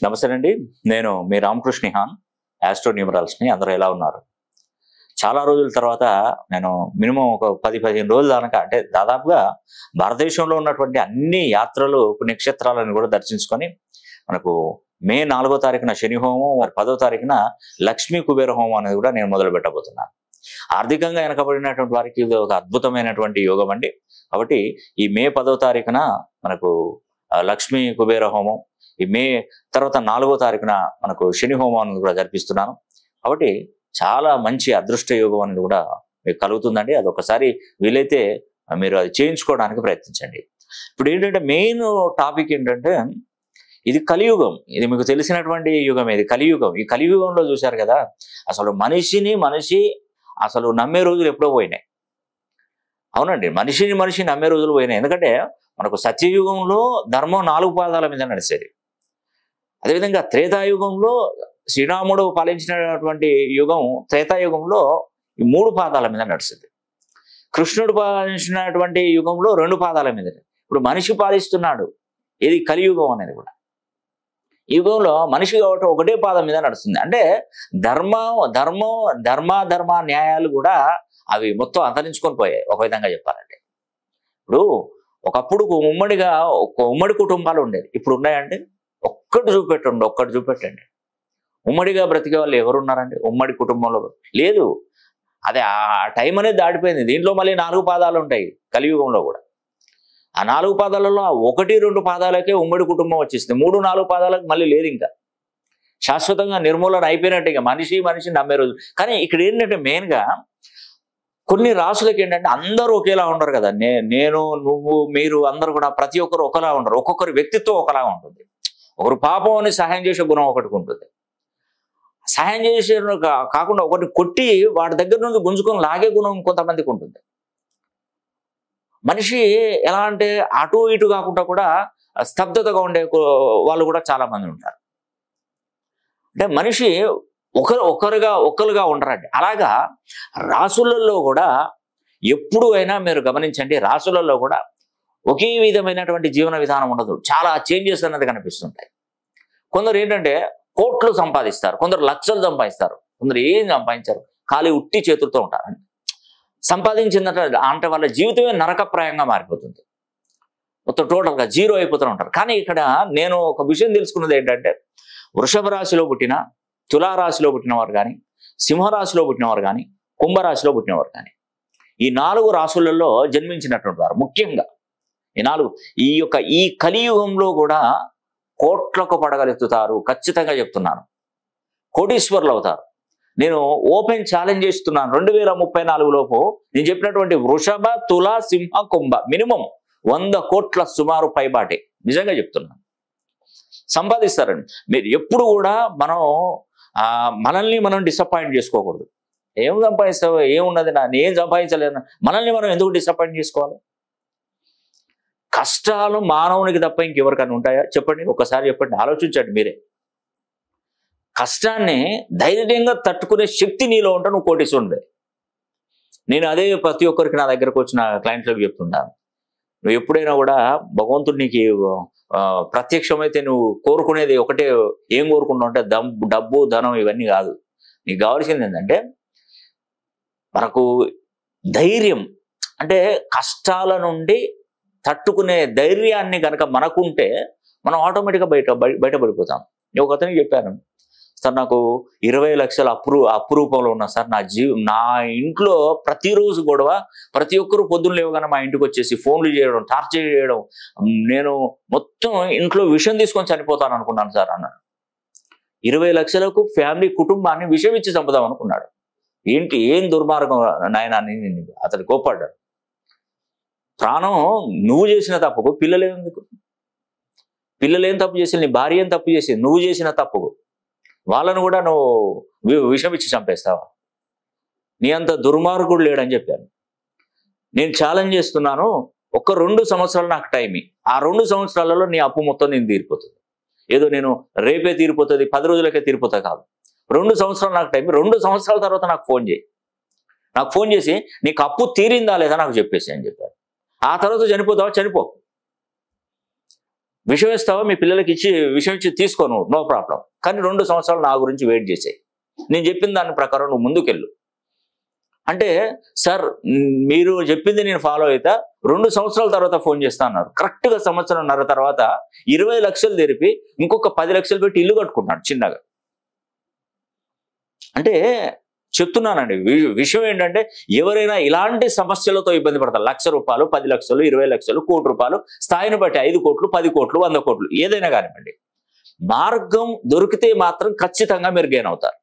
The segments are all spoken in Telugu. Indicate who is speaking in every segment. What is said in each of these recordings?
Speaker 1: నమస్తే అండి. నేను మీ రామకృష్ణ హాన్, ఆస్ట్రో న్యూమరాల్స్ని. అందరూ ఎలా ఉన్నారు? చాలా రోజుల తర్వాత నేను మినిమం ఒక 10-15 రోజుల దాకా, అంటే దాదాపుగా భారతదేశంలో ఉన్నటువంటి అన్ని యాత్రలు, పుణ్యక్షేత్రాలను కూడా దర్శించుకొని, మనకు మే 4వ తారీఖున శని హోమం, మరి 10వ తారీఖున లక్ష్మీ కుబేర హోమం అనేది కూడా నేను మొదలు పెట్టబోతున్నాను. ఆర్థికంగా వెనకబడినటువంటి వారికి ఇది ఒక అద్భుతమైనటువంటి యోగం అండి. కాబట్టి ఈ మే 10వ తారీఖున మనకు లక్ష్మీ కుబేర హోమం, ఈ మే తర్వాత 4వ తారీఖున మనకు శని హోమం అనేది కూడా జరిపిస్తున్నాను. కాబట్టి చాలా మంచి అదృష్ట యోగం అనేది కూడా మీకు కలుగుతుందండి. అది ఒకసారి వీలైతే మీరు అది చేయించుకోవడానికి ప్రయత్నించండి. ఇప్పుడు ఏంటంటే మెయిన్ టాపిక్ ఏంటంటే, ఇది కలియుగం. ఇది మీకు తెలిసినటువంటి యుగం. ఇది కలియుగం. ఈ కలియుగంలో చూశారు కదా, అసలు మనిషి అసలు నమ్మే రోజులు ఎప్పుడో పోయినాయి. అవునండి, మనిషి నమ్మే రోజులు పోయినాయి. ఎందుకంటే మనకు సత్యయుగంలో ధర్మం 4 పాదాల మీద నడిచేది. అదేవిధంగా త్రేతాయుగంలో శ్రీరాముడు పాలించినటువంటి యుగం, త్రేతాయుగంలో ఈ 3 పాదాల మీద నడుస్తుంది. కృష్ణుడు పాలించినటువంటి యుగంలో 2 పాదాల మీద. ఇప్పుడు మనిషి పాలిస్తున్నాడు. ఇది కలియుగం అనేది కూడా. ఈ యుగంలో మనిషి కాబట్టి ఒకటే పాదం మీద నడుస్తుంది. అంటే ధర్మ న్యాయాలు కూడా అవి మొత్తం అంతరించుకొని పోయాయి ఒక విధంగా చెప్పాలంటే. ఇప్పుడు ఒకప్పుడు ఉమ్మడి కుటుంబాలు ఉండేది. ఇప్పుడు ఉన్నాయండి? ఒక్కటి చూపెట్టండి. ఉమ్మడిగా బ్రతికే వాళ్ళు ఎవరున్నారండి ఉమ్మడి కుటుంబంలో? లేదు. అదే ఆ టైం అనేది దాటిపోయింది. దీంట్లో మళ్ళీ 4 పాదాలు ఉంటాయి కలియుగంలో కూడా. ఆ 4 పాదాలలో 1-2 పాదాలకే ఉమ్మడి కుటుంబం వచ్చేసింది. 3-4 పాదాలకు మళ్ళీ లేదు. ఇంకా శాశ్వతంగా నిర్మూలన అయిపోయినట్టు ఇక మనిషి నమ్మే రోజు. కానీ ఇక్కడ ఏంటంటే మెయిన్గా కొన్ని రాసులకి ఏంటంటే అందరూ ఒకేలా ఉండరు కదా. నేను, నువ్వు, మీరు అందరూ కూడా ప్రతి ఒక్కరు ఒకలా ఉండరు. ఒక్కొక్కరి వ్యక్తిత్వం ఒకలా ఉంటుంది. ఒకరు పాపం అని సహాయం చేసే గుణం ఒకటికి ఉంటుంది. సహాయం చేసే కాకుండా ఒకటి కొట్టి వాడి దగ్గర నుండి గుంజుకొని లాగే గుణం కొంతమందికి ఉంటుంది. మనిషి ఎలా అంటే అటు ఇటు కాకుండా కూడా స్తబ్దతగా ఉండే వాళ్ళు కూడా చాలా మంది ఉంటారు. అంటే మనిషి ఒకరుగా ఉండరండి. అలాగా రాసులలో కూడా ఎప్పుడు అయినా మీరు గమనించండి, రాసులలో కూడా ఒకే విధమైనటువంటి జీవన విధానం ఉండదు. చాలా చేంజెస్ అనేది కనిపిస్తుంటాయి. కొందరు ఏంటంటే కోట్లు సంపాదిస్తారు, కొందరు లక్షలు సంపాదిస్తారు, కొందరు ఏం సంపాదించారు, ఖాళీ ఉట్టి చేతులతో ఉంటారు. సంపాదించిందంటే అంటే వాళ్ళ జీవితమే నరకప్రాయంగా మారిపోతుంది. మొత్తం టోటల్గా జీరో అయిపోతూ ఉంటారు. కానీ ఇక్కడ నేను ఒక విషయం తెలుసుకున్నది ఏంటంటే, వృషభ రాశిలో పుట్టిన, తులారాశిలో పుట్టినవారు కానీ, సింహరాశిలో పుట్టినవారు కానీ, కుంభరాశిలో పుట్టినవారు కానీ, ఈ 4 రాశులలో జన్మించినటువంటి వారు ముఖ్యంగా ఈ కలియుగంలో కూడా కోట్లకు పడగలుగుతారు. ఖచ్చితంగా చెప్తున్నాను, కోటీశ్వరులు అవుతారు. నేను ఓపెన్ ఛాలెంజ్ చేస్తున్నాను. 2034 లోపు నేను చెప్పినటువంటి వృషభ, తుల, సింహ, కుంభ మినిమం 100 కోట్ల సుమారు పైబాటే. నిజంగా చెప్తున్నాను, సంపాదిస్తారండి. మీరు ఎప్పుడు కూడా మనల్ని మనం డిసప్పాయింట్ చేసుకోకూడదు. ఏం సంపాదిస్తావు, ఏమున్నది, నేను సంపాదించలేను, మనల్ని మనం ఎందుకు డిసప్పాయింట్ చేసుకోవాలి? కష్టాలు మానవునికి తప్ప ఇంకెవరికైనా ఉంటాయా చెప్పండి? ఒక్కసారి చెప్పండి, ఆలోచించండి మీరే. కష్టాన్ని ధైర్యంగా తట్టుకునే శక్తి నీలో ఉంటే నువ్వు కోటీశ్వరుడే. నేను అదే ప్రతి ఒక్కరికి నా దగ్గరకు వచ్చిన క్లయింట్లకు చెప్తుంటాను. నువ్వు ఎప్పుడైనా కూడా భగవంతుడు నీకు ప్రత్యక్షమైతే నువ్వు కోరుకునేది ఒకటే. ఏం కోరుకుంటావు అంటే డబ్బు, ధనం ఇవన్నీ కాదు. నీకు కావాల్సింది ఏంటంటే మనకు ధైర్యం. అంటే కష్టాల నుండి తట్టుకునే ధైర్యాన్ని కనుక మనకుంటే మనం ఆటోమేటిక్గా బయటపడిపోతాం. నేను ఒక అతనికి చెప్పాను, సార్ నాకు 20 లక్షల అప్పు రూపంలో ఉన్నా సార్. నా ఇంట్లో ప్రతిరోజు గొడవ. ప్రతి ఒక్కరు పొద్దున్న లేవగానే మా ఇంటికి వచ్చేసి ఫోన్లు చేయడం, టార్చర్ చేయడం. నేను మొత్తం ఇంట్లో విషం తీసుకొని చనిపోతాను అనుకున్నాను సార్ అన్నాడు. 20 లక్షలకు ఫ్యామిలీ, కుటుంబాన్ని విషం ఇచ్చి చంపుదాం అనుకున్నాడు. ఏం దుర్మార్గం నాయన అని అతడు కోప్పడ్డాడు. ప్రాణం నువ్వు చేసిన తప్పుకు పిల్లలేం తప్పు చేసి, నీ భార్య ఏం తప్పు చేసి, నువ్వు చేసిన తప్పుకు వాళ్ళను కూడా నువ్వు విషం ఇచ్చి చంపేస్తావా? నీ అంత దుర్మార్గుడు లేడని చెప్పాను. నేను ఛాలెంజ్ చేస్తున్నాను, ఒక 2 సంవత్సరాలు నాకు టైం. ఆ 2 సంవత్సరాలలో నీ అప్పు మొత్తం నేను తీరిపోతుంది. ఏదో నేను రేపే తీరిపోతుంది, 10 రోజులకే తీరిపోతుంది కాదు. 2 సంవత్సరాలు నాకు టైం. 2 సంవత్సరాల తర్వాత నాకు ఫోన్ చేయి. నాకు ఫోన్ చేసి నీకు అప్పు తీరిందా లేదా నాకు చెప్పేసి అని చెప్పారు. ఆ తర్వాత చనిపోతావా? చనిపో. విషయం ఇస్తావా, మీ పిల్లలకి ఇచ్చి విషయం ఇచ్చి తీసుకోను, నో ప్రాబ్లం, కానీ 2 సంవత్సరాలు నా గురించి వెయిట్ చేసాయి, నేను చెప్పిన దాని ప్రకారం నువ్వు ముందుకెళ్ళు అంటే, సార్ మీరు చెప్పింది నేను ఫాలో అవుతా, 2 సంవత్సరాల తర్వాత ఫోన్ చేస్తా అన్నారు. కరెక్ట్గా సంవత్సరంన్నర తర్వాత 20 లక్షలు తెరిపి ఇంకొక 10 లక్షలు పెట్టి ఇల్లు కట్టుకున్నాడు చిన్నగా. అంటే చెప్తున్నానండి, విషయం ఏంటంటే ఎవరైనా ఇలాంటి సమస్యలతో ఇబ్బంది పడతారు, 1,00,000 రూపాయలు, 10 లక్షలు, 20 లక్షలు, కోటి రూపాయలు, స్థాయిని బట్టి 5 కోట్లు, 10 కోట్లు, 100 కోట్లు, ఏదైనా కానివ్వండి, మార్గం దొరికితే మాత్రం ఖచ్చితంగా మీరు గెయిన్ అవుతారు.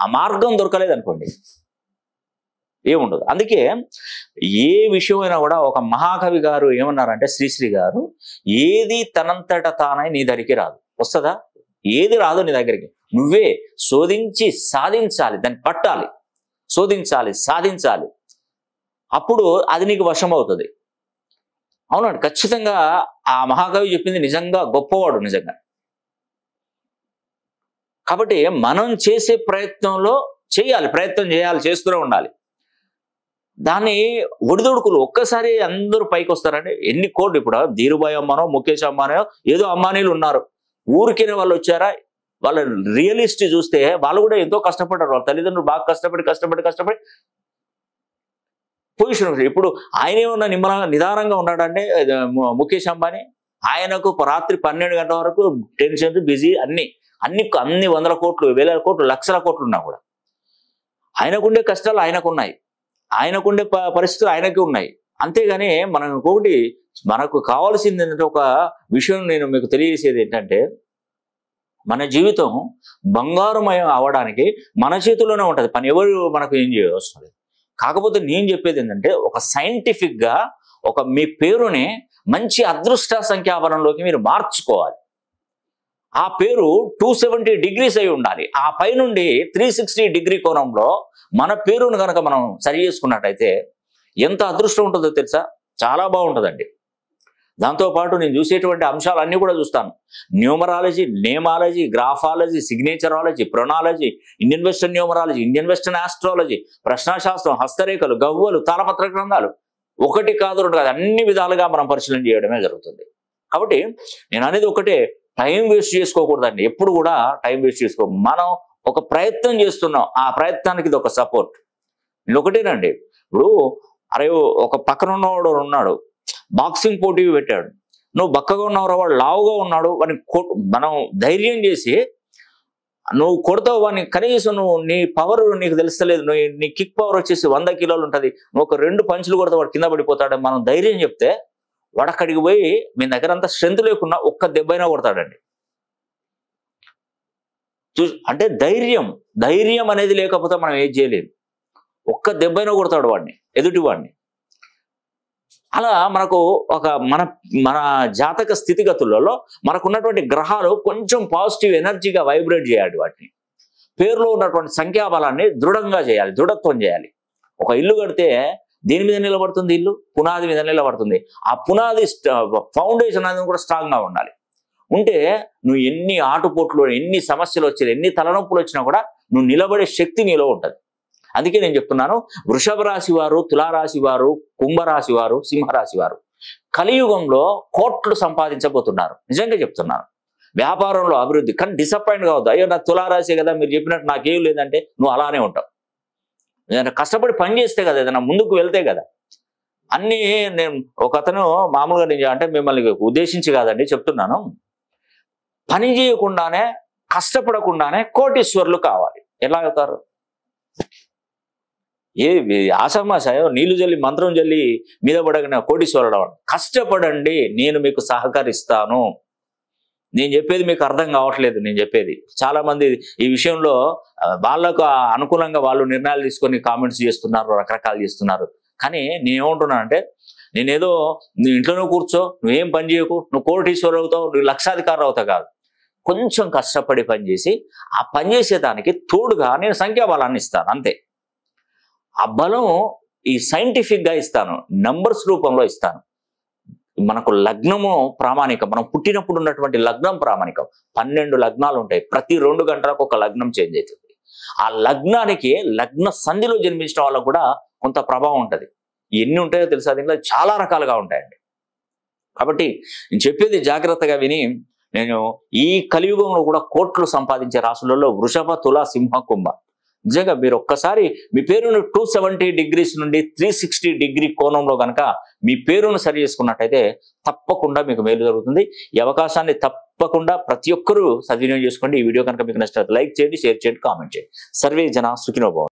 Speaker 1: ఆ మార్గం దొరకలేదనుకోండి ఏముండదు. అందుకే ఏ విషయమైనా కూడా ఒక మహాకవి గారు ఏమన్నారంటే, శ్రీశ్రీ గారు, ఏది తనంతట తానై నీ దగ్గరికి రాదు. వస్తుందా? ఏది రాదు నీ దగ్గరికి, నువ్వే శోధించి సాధించాలి, దాన్ని పట్టాలి, శోధించాలి, సాధించాలి, అప్పుడు అది నీకు వశం అవుతుంది. అవునండి, ఖచ్చితంగా ఆ మహాకవి చెప్పింది నిజంగా గొప్పవాడు నిజంగా. కాబట్టి మనం చేసే ప్రయత్నంలో చేయాలి, ప్రయత్నం చేయాలి, చేస్తూనే ఉండాలి. దాన్ని ఒడిదొడుకులు ఒక్కసారి అందరూ పైకి వస్తారండి. ఎన్ని కోట్లు, ఇప్పుడు ధీరుభాయ్ అంబానో, ముఖేష్ అంబానో, ఏదో అంబానీలు ఉన్నారు, ఊరికిన వాళ్ళు వచ్చారా? వాళ్ళ రియలిస్ట్ చూస్తే వాళ్ళు కూడా ఎంతో కష్టపడ్డారు, వాళ్ళ తల్లిదండ్రులు బాగా కష్టపడి పొజిషన్. ఇప్పుడు ఆయన ఏమన్నా నిదానంగా ఉన్నాడంటే ముఖేష్ అంబానీ, ఆయనకు రాత్రి 12 గంటల వరకు టెన్షన్, బిజీ, అన్ని వందల కోట్లు, వేల కోట్లు, లక్షల కోట్లు ఉన్నా కూడా ఆయనకుండే కష్టాలు ఆయనకున్నాయి, ఆయనకుండే పరిస్థితులు ఆయనకి ఉన్నాయి. అంతేగాని మనకు కావాల్సింది ఏంటంటే, ఒక విషయం నేను మీకు తెలియజేసేది ఏంటంటే, మన జీవితం బంగారుమయం అవడానికి మన చేతుల్లోనే ఉంటుంది, పని ఎవరు మనకు ఏం చేయవస్తుంది. కాకపోతే నేను చెప్పేది ఏంటంటే, ఒక సైంటిఫిక్గా మీ పేరుని మంచి అదృష్ట సంఖ్యాబలంలోకి మీరు మార్చుకోవాలి. ఆ పేరు 270 degrees అయి ఉండాలి. ఆ పై నుండి 360 degree కోణంలో మన పేరును కనుక మనం సరి చేసుకున్నట్టయితే ఎంత అదృష్టం ఉంటుందో తెలుసా? చాలా బాగుంటుందండి. దాంతోపాటు నేను చూసేటువంటి అంశాలన్నీ కూడా చూస్తాను. న్యూమరాలజీ, నేమాలజీ, గ్రాఫాలజీ, సిగ్నేచరాలజీ, ప్రొనాలజీ, Indian western numerology, Indian western astrology, ప్రశ్నాశాస్త్రం, హస్తరేఖలు, గవ్వలు, తాళపత్ర గ్రంథాలు, 1 కాదు 2 కాదు, అన్ని విధాలుగా మనం పరిశీలన చేయడమే జరుగుతుంది. కాబట్టి నేను అనేది ఒకటే, టైం వేస్ట్ చేసుకోకూడదండి. ఎప్పుడు కూడా టైం వేస్ట్ చేసుకో. మనం ఒక ప్రయత్నం చేస్తున్నాం, ఆ ప్రయత్నానికి ఇది ఒక సపోర్ట్. నేను ఒకటేనండి, ఇప్పుడు అరే ఒక పక్కన ఉన్నవాడు ఉన్నాడు, బాక్సింగ్ పోటీ పెట్టాడు, నువ్వు బక్కగా ఉన్నావు, వాడు లావుగా ఉన్నాడు, వాడిని మనం ధైర్యం చేసి నువ్వు కొడతావు వాడిని, కనీసం నీ పవర్ నీకు తెలుస్తలేదు, నీ కిక్ పవర్ వచ్చేసి 100 కిలోలు ఉంటుంది, నువ్వు ఒక 2 పంచులు కొడతావు వాడు కింద పడిపోతాడు, మనం ధైర్యం చెప్తే వాడు అక్కడికి పోయి మీ దగ్గర అంతా స్ట్రెంత్ లేకున్నా ఒక్క దెబ్బైనా కొడతాడండి. అంటే ధైర్యం అనేది లేకపోతే మనం ఏం చేయలేము. ఒక్క దెబ్బైనా కొడతాడు వాడిని, ఎదుటి వాడిని. అలా మనకు మన జాతక స్థితిగతులలో మనకున్నటువంటి గ్రహాలు కొంచెం పాజిటివ్ ఎనర్జీగా వైబ్రేట్ చేయాలి. వాటిని పేరులో ఉన్నటువంటి సంఖ్యాబలాన్ని దృఢంగా చేయాలి, దృఢత్వం చేయాలి. ఒక ఇల్లు కడితే దేని మీద నిలబడుతుంది? ఇల్లు పునాది మీద నిలబడుతుంది. ఆ పునాది ఫౌండేషన్ అనేది కూడా స్ట్రాంగ్గా ఉండాలి. ఉంటే నువ్వు ఎన్ని ఆటుపోట్లు, ఎన్ని సమస్యలు వచ్చినా, ఎన్ని తలనొప్పులు వచ్చినా కూడా నువ్వు నిలబడే శక్తి నీలో ఉంటుంది. అందుకే నేను చెప్తున్నాను, వృషభ రాశి వారు, తులారాశి వారు, కుంభరాశి వారు, సింహరాశి వారు కలియుగంలో కోట్లు సంపాదించబోతున్నారు. నిజంగా చెప్తున్నాను. వ్యాపారంలో అభివృద్ధి. కానీ డిసప్పాయింట్ కావద్దు, అయ్యో నా తులారాశి కదా, మీరు చెప్పినట్టు నాకేం లేదంటే నువ్వు అలానే ఉంటావు. ఏదైనా కష్టపడి పని చేస్తే కదా, ఏదైనా ముందుకు వెళ్తే కదా. అన్నీ నేను ఒకతను మామూలుగా అంటే మిమ్మల్ని ఉద్దేశించి కాదండి చెప్తున్నాను, పని చేయకుండానే కష్టపడకుండానే కోటీశ్వరులు కావాలి. ఎలా అవుతారు? ఆషామాషాయో నీళ్లు జల్లి మంత్రం జల్లి మీద పడగిన కోటీశ్వరుడు. కష్టపడండి, నేను మీకు సహకరిస్తాను. నేను చెప్పేది మీకు అర్థం కావట్లేదు. నేను చెప్పేది చాలా మంది ఈ విషయంలో వాళ్ళకు అనుకూలంగా వాళ్ళు నిర్ణయాలు తీసుకొని కామెంట్స్ చేస్తున్నారు, రకరకాలు చేస్తున్నారు. కానీ నేనేమంటున్నా అంటే, నేనేదో నువ్వు ఇంట్లోనే కూర్చో, నువ్వేం పని చేయకు, నువ్వు కోటీశ్వరుడు అవుతావు, నువ్వు లక్షాధికారులు అవుతావు కాదు. కొంచెం కష్టపడి పనిచేసి ఆ పని చేసేదానికి తోడుగా నేను సంఖ్యాబలాన్ని ఇస్తాను, అంతే. ఆ బలం ఈ సైంటిఫిక్గా ఇస్తాను, నంబర్స్ రూపంలో ఇస్తాను. మనకు లగ్నము ప్రామాణికం, మనం పుట్టినప్పుడు ఉన్నటువంటి లగ్నం ప్రామాణికం. 12 లగ్నాలు ఉంటాయి, ప్రతి 2 గంటలకు ఒక లగ్నం చేంజ్ అవుతుంది. ఆ లగ్నానికి లగ్న సంధిలో జన్మించిన వాళ్ళకు కూడా కొంత ప్రభావం ఉంటుంది. ఎన్ని ఉంటాయో తెలుసా? దీంట్లో చాలా రకాలుగా ఉంటాయండి. కాబట్టి నేను చెప్పేది జాగ్రత్తగా విని, నేను ఈ కలియుగంలో కూడా కోట్లు సంపాదించే రాశులలో వృషభ, తుల, సింహ, కుంభ. నిజంగా మీరు ఒక్కసారి మీ పేరును 270 degrees నుండి 360 degree కోణంలో కనుక మీ పేరును సరి చేసుకున్నట్టయితే తప్పకుండా మీకు మేలు జరుగుతుంది. ఈ అవకాశాన్ని తప్పకుండా ప్రతి ఒక్కరూ సద్వినియోగం చేసుకోండి. ఈ వీడియో కనుక మీకు నచ్చినట్లయితే లైక్ చేయండి, షేర్ చేయండి, కామెంట్ చేయండి. సర్వే జన సుఖినో భవంతు.